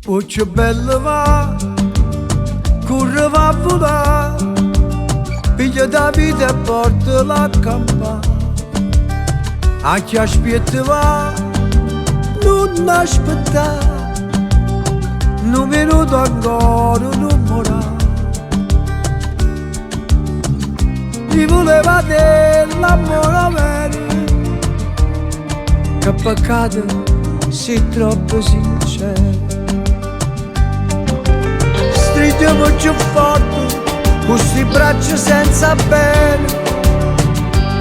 Oh che bello va, corre va a volare, piglia da vita e porta la campa. A chi aspetta va, non aspetta, non venuto ancora, non morrà. Ti voleva dire l'amore vero, che peccato sei troppo sincero. Stringiamo più forte, questi braccia senza bene.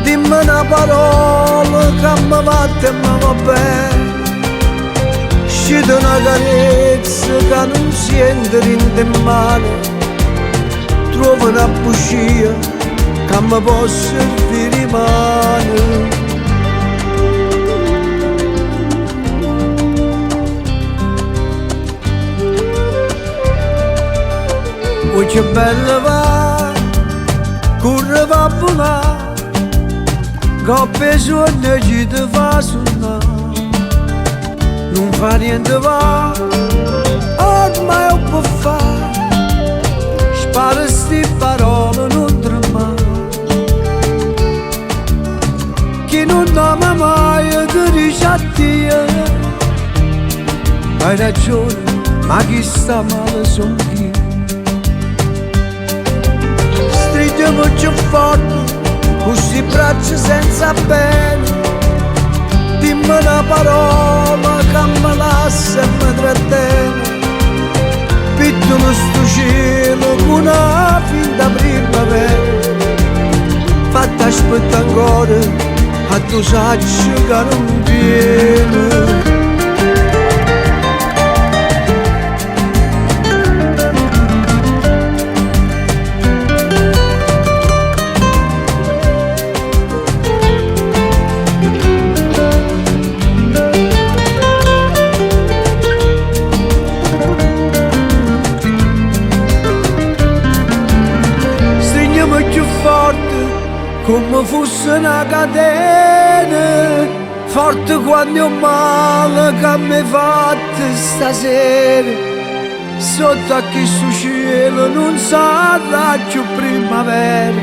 Dimmi una parola che mi va e mi va bene. Scita una carezza che non sente rinde male. Trova una bugia che mi può servire male. Oh che bella va, corre va a volare, che ho bisogno di te fa suonare. Non fa niente va, ormai ho può fare, spara sti parole non tremare. Chi non ama mai ti dice addio, hai ragione, ma chi sta male son chi. Stringiamo più forte, questi braccia senza bene. Dimmi una parola che mi lascia e mi trattiene. Pittono sto cielo con una finta primavera. Fatta aspettare ancora, a tu sacci che non viene. Più forte come fosse una catena, forte quando ho male che mi hai fatto stasera. Sotto a questo cielo non sarà più primavera,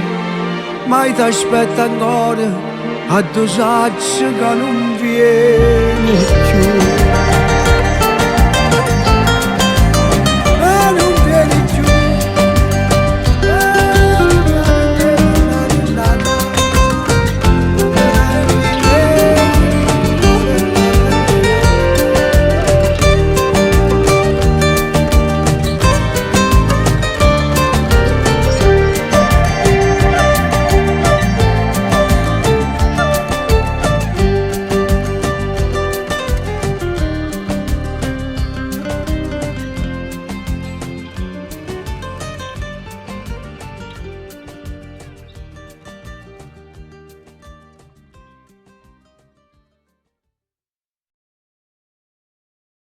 ma ti aspetto ancora, a tu sacci che non vieni.